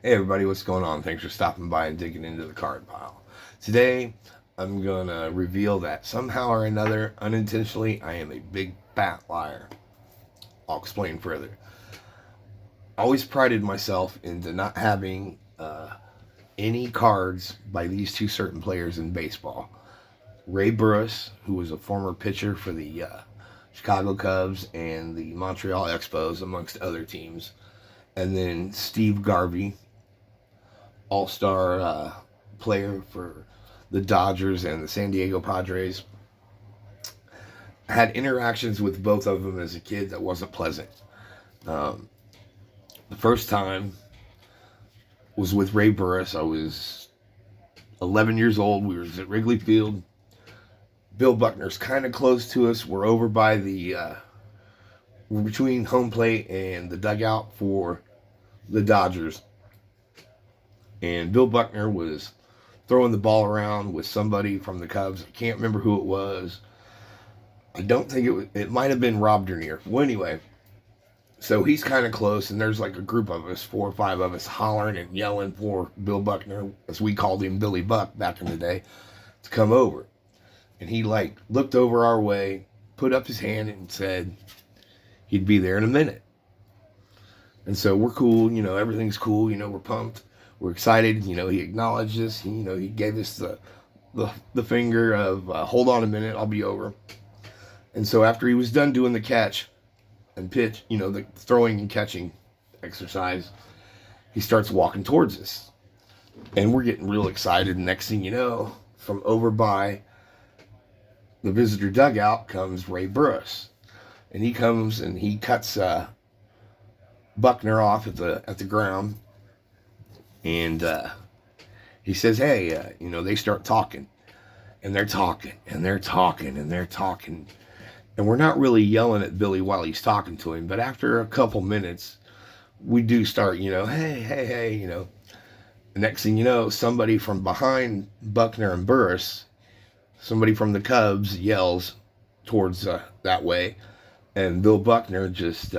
Hey everybody, what's going on? Thanks for stopping by and digging into the card pile. Today, I'm gonna reveal that somehow or another, unintentionally, I am a big fat liar. I'll explain further. I always prided myself into not having any cards by these two certain players in baseball. Ray Burris, who was a former pitcher for the Chicago Cubs and the Montreal Expos, amongst other teams. And then Steve Garvey, all-star player for the Dodgers and the San Diego Padres. I had interactions with both of them as a kid that wasn't pleasant. Um, the first time was with Ray Burris. I was 11 years old. We were at Wrigley Field. Bill Buckner's kind of close to us. We're over by we're between home plate and the dugout for the Dodgers. And Bill Buckner was throwing the ball around with somebody from the Cubs. I can't remember who it was. I don't think it was, it might have been Rob Dernier. Well, anyway, so he's kind of close, and there's like a group of us, 4 or 5 of us, hollering and yelling for Bill Buckner, as we called him Billy Buck back in the day, to come over. And he like looked over our way, put up his hand, and said he'd be there in a minute. And so we're cool, everything's cool, we're pumped. We're excited. He acknowledged us. He gave us the finger of hold on a minute, I'll be over. And so after he was done doing the catch and pitch, the throwing and catching exercise, he starts walking towards us. And we're getting real excited. And next thing you know, from over by the visitor dugout comes Ray Burris. And he comes and he cuts Buckner off at the ground. And he says, hey, they start talking. And they're talking, and they're talking, and they're talking. And we're not really yelling at Billy while he's talking to him. But after a couple minutes, we do start, hey. The next thing you know, somebody from behind Buckner and Burris, somebody from the Cubs yells towards that way. And Bill Buckner just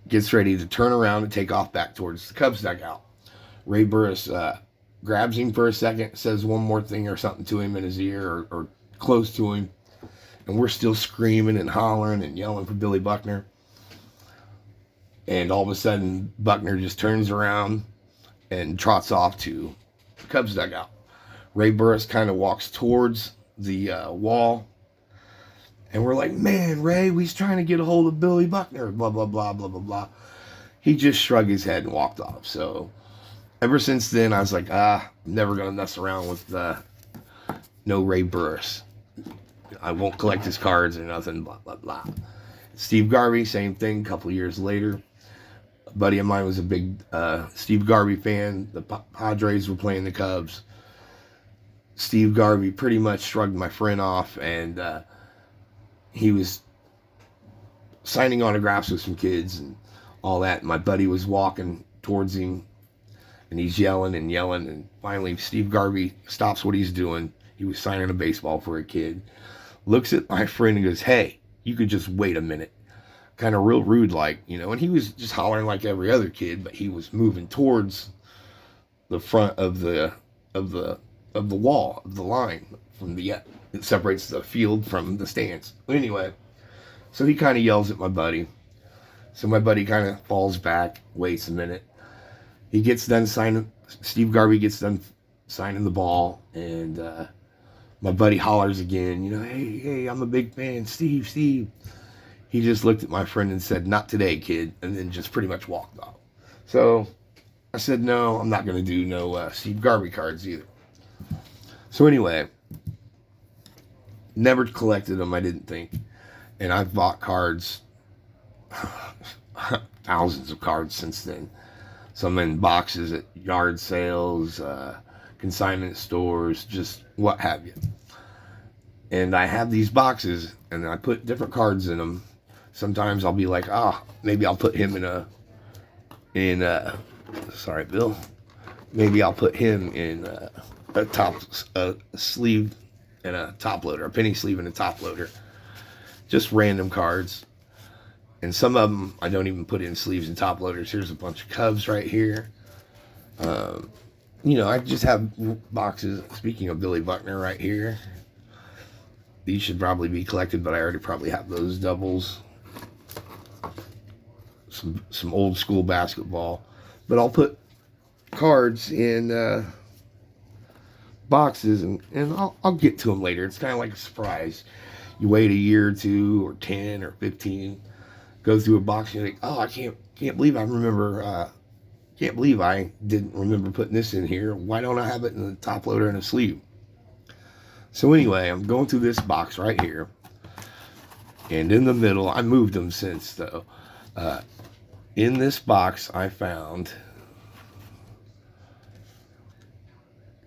gets ready to turn around and take off back towards the Cubs dugout. Ray Burris grabs him for a second, says one more thing or something to him in his ear or close to him. And we're still screaming and hollering and yelling for Billy Buckner. And all of a sudden, Buckner just turns around and trots off to the Cubs dugout. Ray Burris kind of walks towards the wall. And we're like, man, Ray, we's trying to get a hold of Billy Buckner, blah, blah, blah, blah, blah, blah. He just shrugged his head and walked off. So ever since then, I was like, I'm never going to mess around with no Ray Burris. I won't collect his cards or nothing, blah, blah, blah. Steve Garvey, same thing, a couple of years later. A buddy of mine was a big Steve Garvey fan. The Padres were playing the Cubs. Steve Garvey pretty much shrugged my friend off, and he was signing autographs with some kids and all that. My buddy was walking towards him, and he's yelling, and finally Steve Garvey stops what he's doing. He was signing a baseball for a kid. Looks at my friend and goes, hey, you could just wait a minute. Kind of real rude like, and he was just hollering like every other kid, but he was moving towards the front of the wall, of the line from it separates the field from the stands. Anyway, so he kind of yells at my buddy. So my buddy kind of falls back, waits a minute. He gets done signing, Steve Garvey gets done signing the ball, and my buddy hollers again, hey, I'm a big fan, Steve. He just looked at my friend and said, not today, kid, and then just pretty much walked off. So I said, no, I'm not going to do no Steve Garvey cards either. So anyway, never collected them, I didn't think. And I've bought cards, thousands of cards since then. Some in boxes at yard sales, consignment stores, just what have you. And I have these boxes, and I put different cards in them. Sometimes I'll be like, maybe I'll put him sorry, Bill. Maybe I'll put him in a top sleeve and a top loader, a penny sleeve and a top loader. Just random cards. And some of them I don't even put in sleeves and top loaders. Here's a bunch of Cubs right here. You know, I just have boxes. Speaking of Billy Buckner right here, these should probably be collected, but I already probably have those doubles. Some old school basketball, but I'll put cards in boxes, and I'll get to them later. It's kind of like a surprise. You wait a year or two or 10 or 15, go through a box, and you're like, oh, I can't believe I remember. Can't believe I didn't remember putting this in here. Why don't I have it in the top loader and a sleeve? So anyway, I'm going through this box right here, and in the middle, I moved them since though. In this box, I found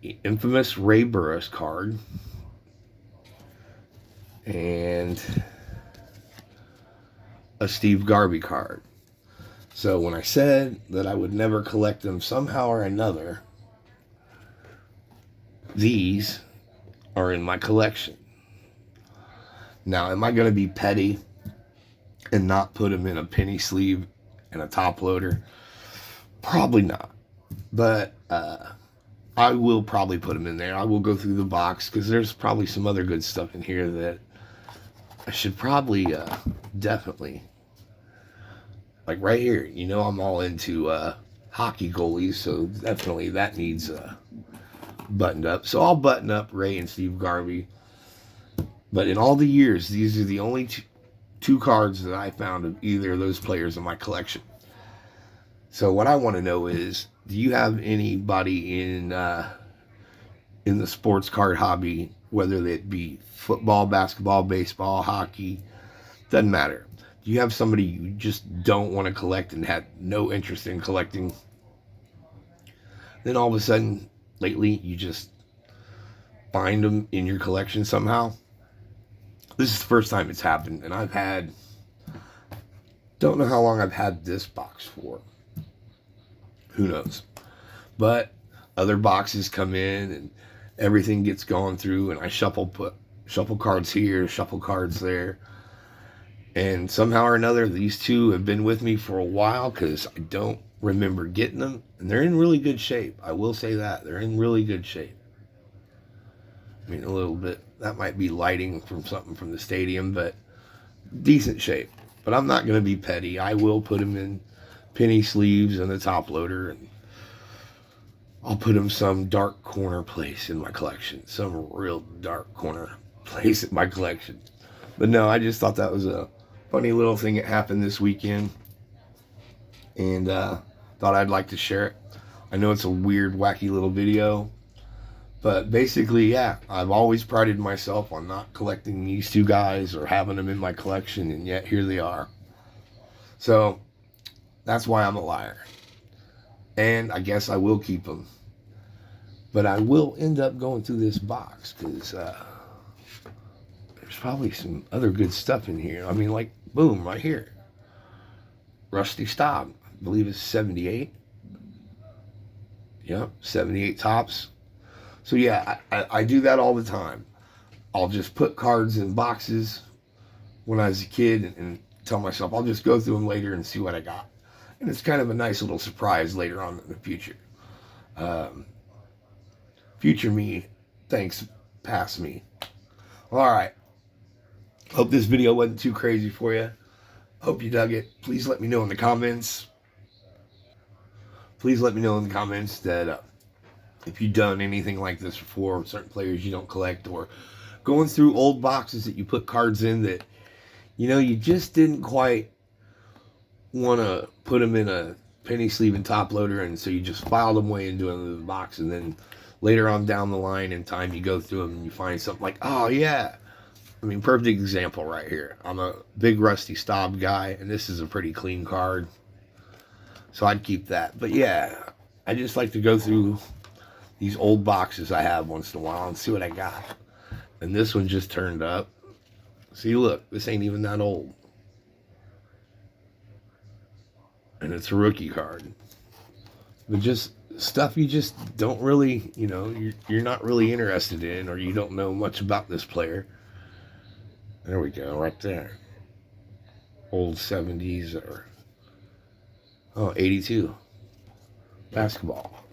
the infamous Ray Burris card and a Steve Garvey card. So when I said that I would never collect them somehow or another, these are in my collection. Now, am I going to be petty and not put them in a penny sleeve and a top loader? Probably not. But I will probably put them in there. I will go through the box because there's probably some other good stuff in here that I should probably definitely, like right here, you know, I'm all into hockey goalies, so definitely that needs buttoned up. So I'll button up Ray and Steve Garvey. But in all the years, these are the only two cards that I found of either of those players in my collection. So what I want to know is, do you have anybody in the sports card hobby, whether it be football, basketball, baseball, hockey, doesn't matter. Do you have somebody you just don't want to collect and had no interest in collecting? Then all of a sudden, lately, you just find them in your collection somehow. This is the first time it's happened, and don't know how long I've had this box for. Who knows? But other boxes come in, and everything gets gone through, and I shuffle cards here, shuffle cards there. And somehow or another, these two have been with me for a while because I don't remember getting them. And they're in really good shape. I will say that. They're in really good shape. I mean, a little bit. That might be lighting from something from the stadium, but decent shape. But I'm not going to be petty. I will put them in penny sleeves and the top loader. And I'll put them some dark corner place in my collection. Some real dark corner place in my collection. But no, I just thought that was a funny little thing that happened this weekend, and thought I'd like to share it. I know it's a weird, wacky little video, but basically, yeah, I've always prided myself on not collecting these two guys or having them in my collection, and yet here they are. So that's why I'm a liar, and I guess I will keep them, but I will end up going through this box because there's probably some other good stuff in here. I mean, like, boom, right here. Rusty Staub, I believe it's 78. Yep, 78 tops. So yeah, I do that all the time. I'll just put cards in boxes when I was a kid and tell myself I'll just go through them later and see what I got. And it's kind of a nice little surprise later on in the future. Future me thanks past me. All right. Hope this video wasn't too crazy for you. Hope you dug it. Please let me know in the comments. Please let me know in the comments that if you've done anything like this before, certain players you don't collect, or going through old boxes that you put cards in that, you know, you just didn't quite want to put them in a penny sleeve and top loader, and so you just filed them away into the box, and then later on down the line in time you go through them and you find something like, oh yeah. I mean, perfect example right here. I'm a big Rusty Staub guy, and this is a pretty clean card, so I'd keep that. But yeah, I just like to go through these old boxes I have once in a while and see what I got. And this one just turned up. See, look, this ain't even that old. And it's a rookie card. But just stuff you just don't really, you know, you're not really interested in, or you don't know much about this player. There we go, right there. Old 70s or, 82. Basketball.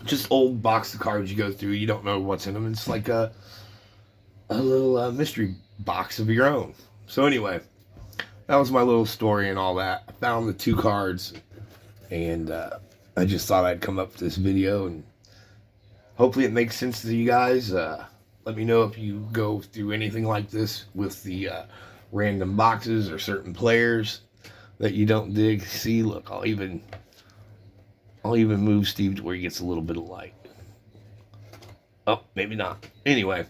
just old box of cards you go through. You don't know what's in them. It's like a little mystery box of your own. So anyway, that was my little story and all that. I found the 2 cards, and I just thought I'd come up with this video, and hopefully it makes sense to you guys. Let me know if you go through anything like this with the random boxes or certain players that you don't dig. See, look, I'll even move Steve to where he gets a little bit of light. Oh, maybe not. Anyway,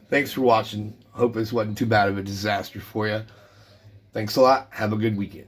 thanks for watching. Hope this wasn't too bad of a disaster for you. Thanks a lot. Have a good weekend.